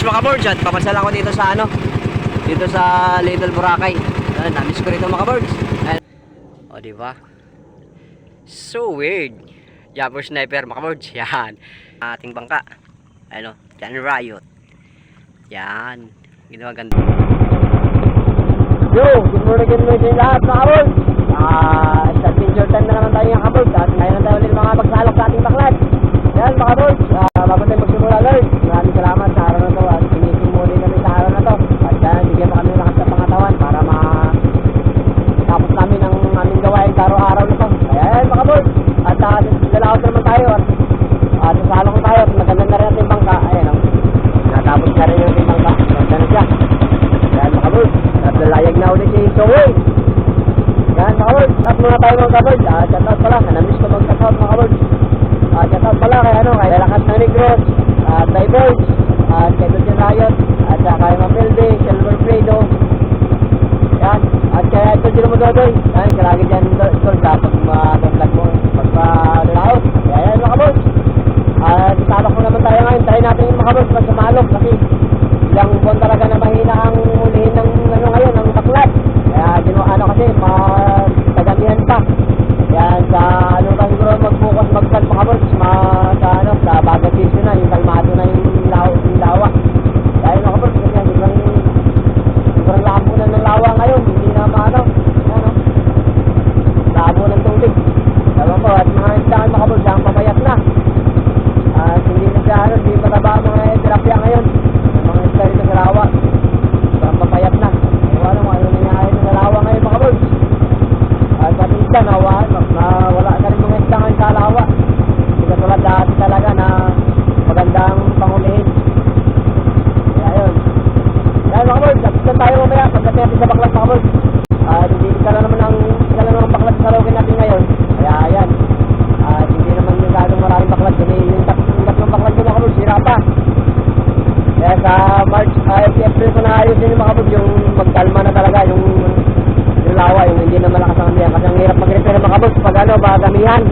Mga boards, at papasal ako dito sa dito sa Little Boracay. Namiss ko rito mga boards. O diba? So weird. Jumper sniper mga boards. Yan. Ating bangka. Yan riot. Yan. Ginawa ganda. Yo, good morning din lahat mga boards. Sa picture time na naman tayo mga boards. At ngayon na tayo ulit mga magsalok sa ating baklat. Yan mga boards. Bago tayo magsimula Lord, maraming salamat sa araw na to. At sinising muli kami sa araw na to. At bigyan mo kami lakas sa pangatawan para matapos namin ang aming gawain sa araw-araw na to. Kaya yan mga boards. At lalakot naman tayo. At sasalok tayo. At maganda na rin natin yung bangka. Ayan o. Natapos na rin yung ating bangka. Maganda na siya. Yan mga boards. At lalayag na ulit siya yung soway. Yan mga boards. At muna tayo mga boards. Shoutout pala. Namiss ko mag-shoutout mga boards. Shoutout pala kay Lakas ng Negros, Diverge, kay Dodge Riot, at kay Mapilde, Silver Fredo. Yan. At kay Idol Dino Mododoy. Yan, kalagi dyan Idol dapat mag-vlog mo pagpa-laot. Kaya yan mga boards. Isalok mo naman tayo ngayon. Try natin yung mga boards magsumalok kasi ilang buwan talaga na mahina ang ulihin ng ngayon, ng baklat. Kaya kasi matagamihan pa. Yan, sa ka siguro mag-focus mag-cut mga boards sa bagat season na, yung kalmado na yung lawa. Kaya mga boards, kasi sobrang labo na ng lawa ngayon, hindi na labo ng tubig. Sabi po, at mga isdaan mga boards, ang pamayat na. At hindi na siya, hindi mataba mga terapya ngayon. Mga isda rito sa lawa. Sobrang papayat na. Wala mo, ano nangyayari sa lawa ngayon mga boards. At pati isda, wala na rin mga isda ngayon sa lawa. Hindi ka tulad dati talaga na magandang pangulihin. Kaya yun. Kaya mga boards, tapos tayo mamaya pagdating natin sa baklat mga boards. Hindi ka na naman ang baklat sa login natin ngayon. Kaya yan. Hindi naman masyadong maraming baklat. Yung tatlong baklat ko mga boards, sira pa. Kaya sa March, April ko na ayusin yung mga boards, yung magkalma na talaga, yung lawa, yung hindi na malakas ang amihan. Kasi ang hirap mag-repair ng mga boards pag bagamihan.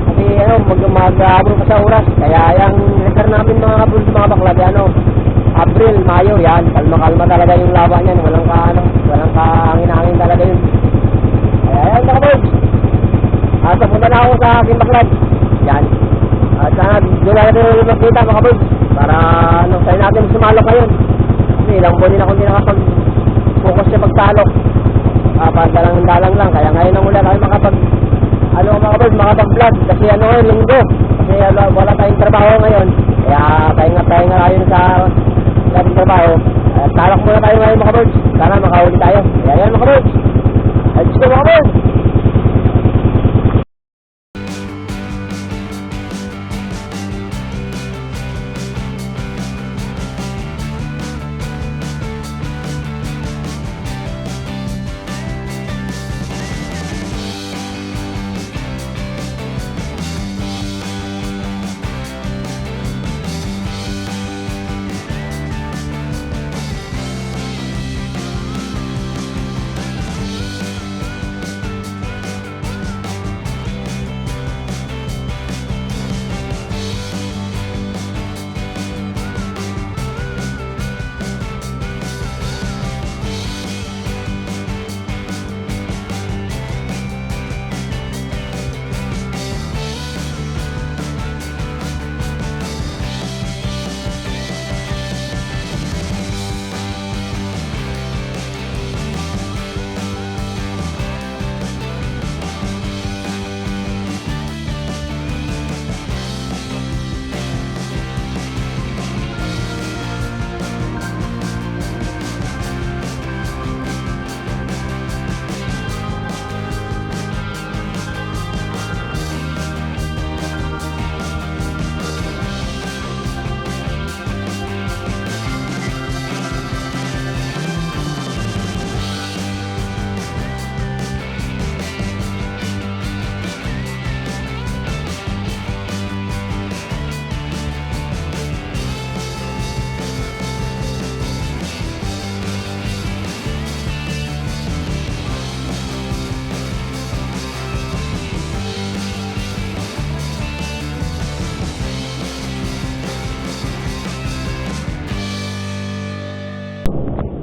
Kasi mag-abro pa sa oras. Kaya yung repair namin mga boards, mga baklat, April, Mayo, yan. Kalma-kalma talaga yung lawa niyan. Walang kahangin-hangin talaga yun. Kaya yan mga boards. Punta na ako sa aking baklat. Yan. At sana doon natin magkita mga boards. Para tayo natin sumalok ngayon. Kasi ilang buwan din ako hindi nakapag-focus sa pagsalok. Dalang lang. Kaya ngayon ang ulit tayo mga boards, makapag-vlog. Kasi linggo. Kasi wala tayong trabaho ngayon. Kaya pahinga tayo sa ating trabaho. Salok muna tayo ngayon mga boards. Sana makahuli tayo. Kaya yan mga boards. Let's go mga boards.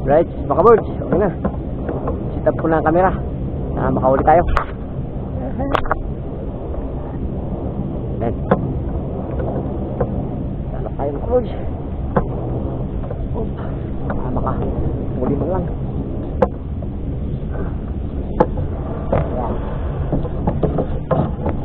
Right, mga birds, okay na. Sit up ko na ang camera. Makahuli tayo. Then, hanap tayo mga birds. Makahuli man lang. Ayan.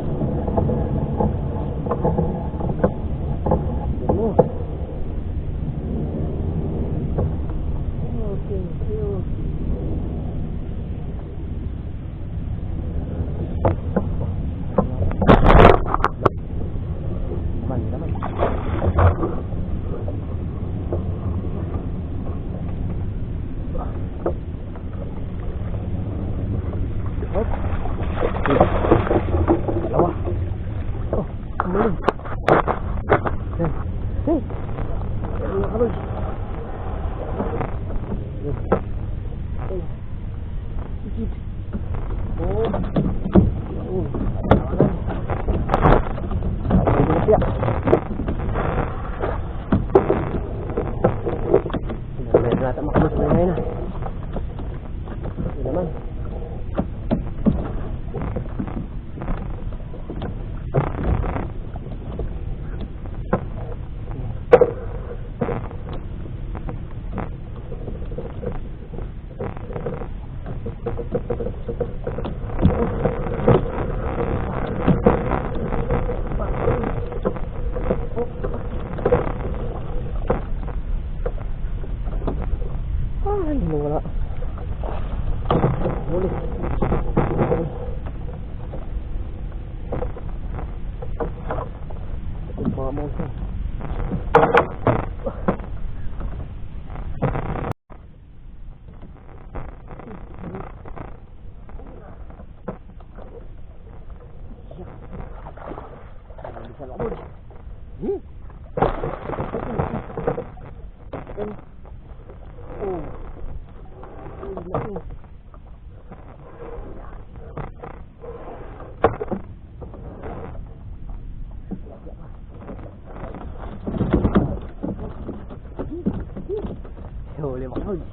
Huli mga birds.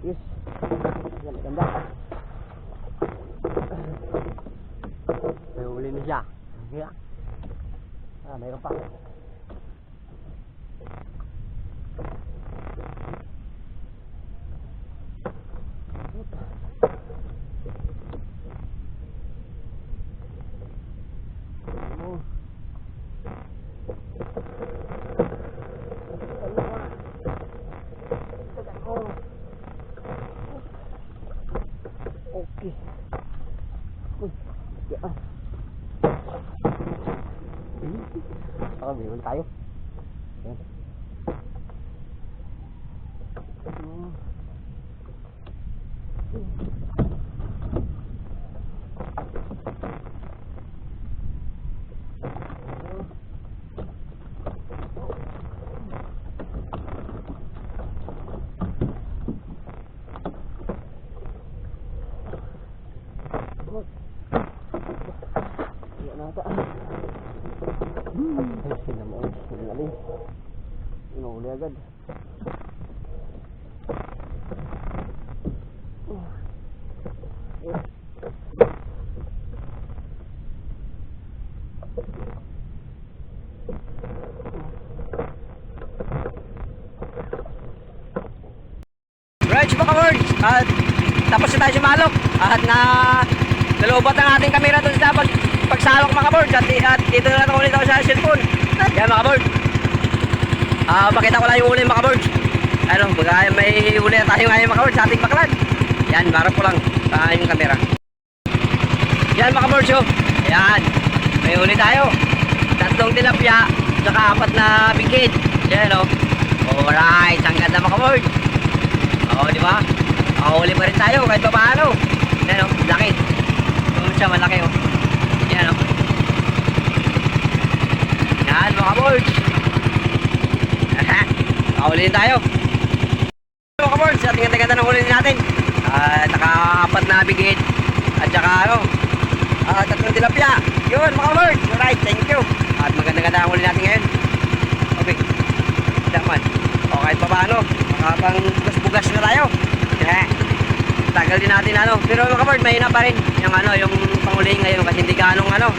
Yes. Ganda. May huli na siya. Yeah. Mayroon pa. Okay. Meron tayo. Ayan. Inuuli agad. Right, mga birds, at tapos na tayo sumalok at nalobot ang ating kamera doon sa pagsalok mga birds at dito na lang ulit ako sa cellphone. Yan mga birds, pakita ko lang yung uli mga birds. Ano, baka may uli na tayo ngayon mga birds sa ating baklan. Yan, marap ko lang sa yung kamera. Yan mga birds, oh. Yan, may uli tayo. 3 tilapia, saka 4 na bigkid. Yan, oh. Alright, ang ganda mga birds. Oo, di ba? Makahuli pa rin tayo kahit pa paano. Yan, oh, laki. Ito siya, malaki, oh. Yan, oh. Yan, mga birds. Makahuli din tayo. Mga birds, ating ganda-ganda ng huli natin. Naka-4 na bigid. At saka, ano, 3 tilapia. Yun, mga birds. Alright, thank you. At maganda-ganda ang huli natin ngayon. Okay. Daman. O kahit pa paano, makapang bugas na tayo. Tagal din natin ano. Pero mga kabord, mahina pa rin yung ano, yung panguling ngayon kasi hindi ganong ano.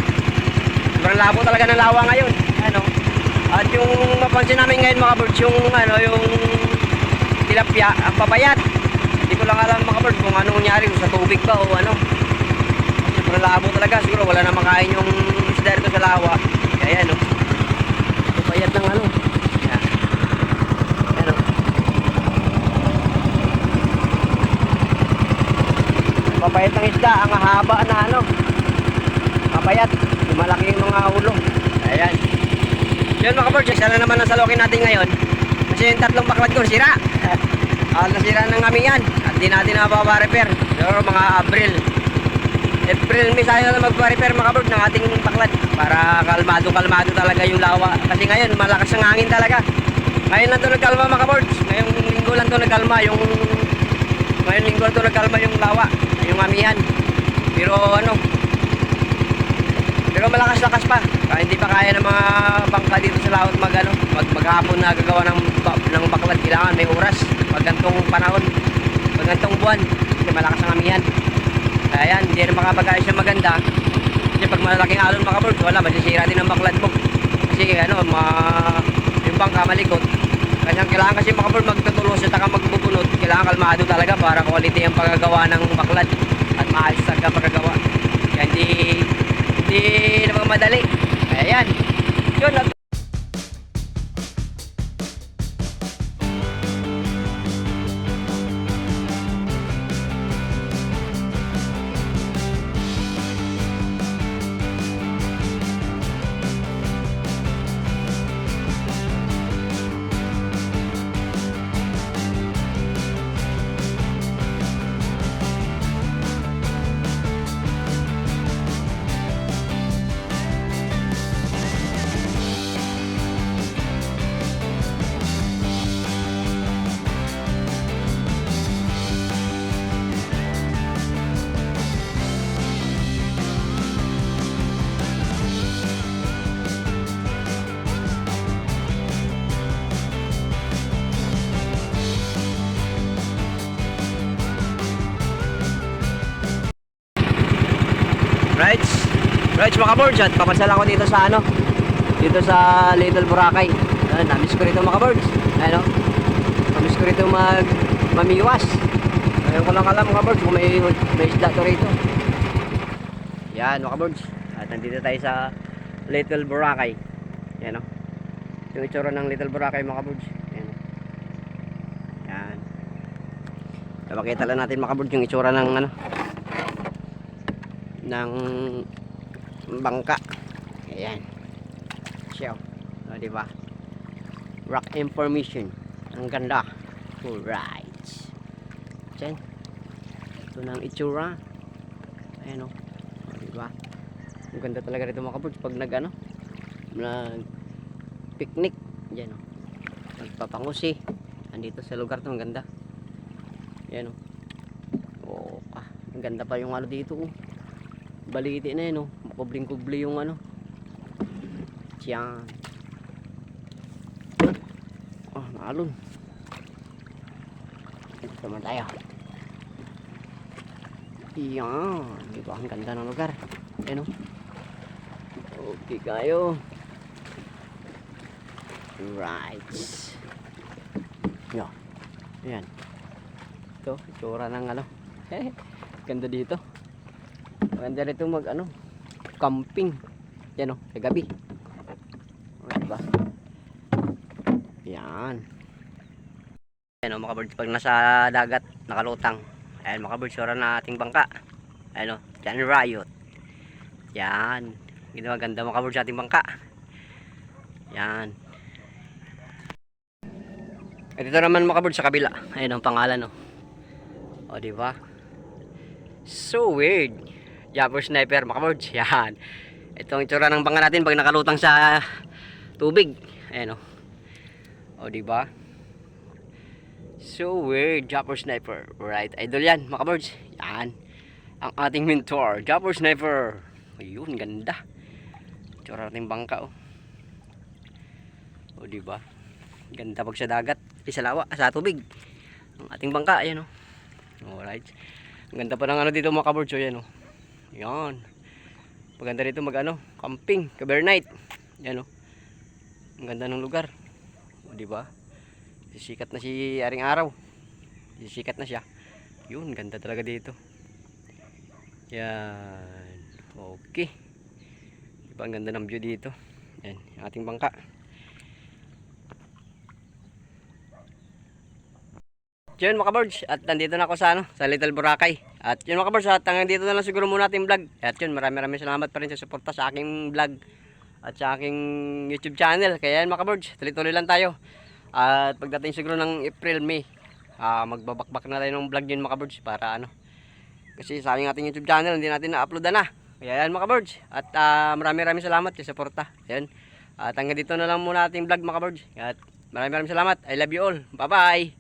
Sobrang labo talaga ng lawa ngayon. Ano? At yung mapansin namin ngayon mga kabord, yung ano, yung tilapia, ang papayat. Hindi ko lang alam mga kabord kung anong nangyari, kung sa tubig ba o ano. Sobrang labo talaga, siguro wala na makain yung isda rito sa lawa. Kaya ano, papayat ng ano. Yan. Ano. Papayat ng isda, ang haba na ano. Papayat, yung malaki yung mga ulo. Ayan. Yun mga kabord, isa na naman ang salokin natin ngayon. Kasi yung tatlong baklad ko, sira. Nasira ng kami yan. At di natin napaparepair. Pero mga April, may sayang na magpa-repair mga kabord ng ating baklad. Para kalmado talaga yung lawa. Kasi ngayon, malakas ang hangin talaga. Ngayon lang ito nagkalma mga kabord. Ngayong linggo lang ito nagkalma. Ngayong linggo lang ito nagkalma yung lawa. Yung amihan. Pero ano, pero malakas-lakas pa. Hindi pa kaya ng mga bangka dito sa laot maghapon na gagawa ng baklad. Kailangan may oras. Pag gantong panahon, pag gantong buwan, kasi malakas ang amihan. Kaya yan, hindi na makapag-ayos na maganda. Kasi pag malaking alon mga kabord, wala, masisira din ang baklad mo. Kasi ano, yung bangka malikot. Kasi kailangan kasi mga kabord magtutulos at magbubunot. Kailangan kalmado talaga para quality ang paggawa ng baklad. At maayos talaga paggawa. Kaya hindi naman madali. Kaya yan. Yun. Right mga kabord, at papasal ako dito sa ano, dito sa Little Boracay. Namiss ko rito mga kabord. Ano? Namiss ko rito mamiwas. Ayun ko lang alam mga kabord kung may isda to rito. Yan mga kabord. At nandito tayo sa Little Boracay. Yan o. Yung itsura ng Little Boracay mga kabord. Yan. Yan. Makita lang natin mga kabord yung itsura ng ano, ng bangka. Ayan. Siya. O, diba? Rock information. Ang ganda. Alright. Diyan. Ito na ang itsura. Ayan o. Diba? Ang ganda talaga rito mga kabord pag nag picnic. Diyan o. Nagpapangusi. Andito sa lugar to. Ang ganda. Ayan o. Oh, ang ganda pa yung ano dito o. Baliti na yun, no? Makubling-kubli yung ano. Tiyan. Oh, naalon. Ito naman tayo. Iyan. Diba, ang ganda ng lugar. Ayan, no? Okay kayo. Right. Yan. Ayan. Ito, itsura ng ano. Ganda dito. Maganda rito camping. Yan o, sa gabi. Diba? Yan. Yan o mga kabirds, pag nasa dagat, nakalutang. Ayan mga kabirds, sura na ating bangka. Ayan o, John Riot. Yan. Ginawa ganda mga kabirds sa ating bangka. Yan. At ito naman mga kabirds sa kabila. Ayan ang pangalan o. O diba? So weird. Japper sniper mga kabirds. Yan. Itong itsura ng bangka natin pag nakalutang sa tubig. Ayan o. O diba? So weird. Japper sniper. Right. Idol yan mga kabirds. Yan. Ang ating mentor. Japper sniper. Ayun. Ganda. Itsura natin bangka o. O diba? Ganda pag sa dagat. sa tubig. Ang ating bangka, ayan oh. Alright. Ang ganda pa ng ano dito mga kabords, ayan oh. Yan. Maganda dito camping, overnight. Yan oh. Ang ganda ng lugar. O, di ba? Sisikat na si Aring Araw. Sisikat na siya. Yun, ganda talaga dito. Yan. Okay. Di ba ang ganda ng view dito? Yan, yung ating bangka. Yun mga kabords, at nandito na ako sa Little Boracay. At yun mga kabords, at hanggang dito na lang siguro muna ating vlog. At yun, maraming salamat pa rin sa suporta sa aking vlog at sa aking YouTube channel. Kaya yan mga kabords, tuloy-tuloy lang tayo. At pagdating siguro ng April, May, magbabakbak na tayo ng vlog yun mga kabords para kasi sa ating YouTube channel hindi natin na-upload na. Kaya yan mga kabords, at maraming salamat sa suporta. Ayan. At hanggang dito na lang muna ating vlog mga kabords. At maraming salamat. I love you all. Bye bye.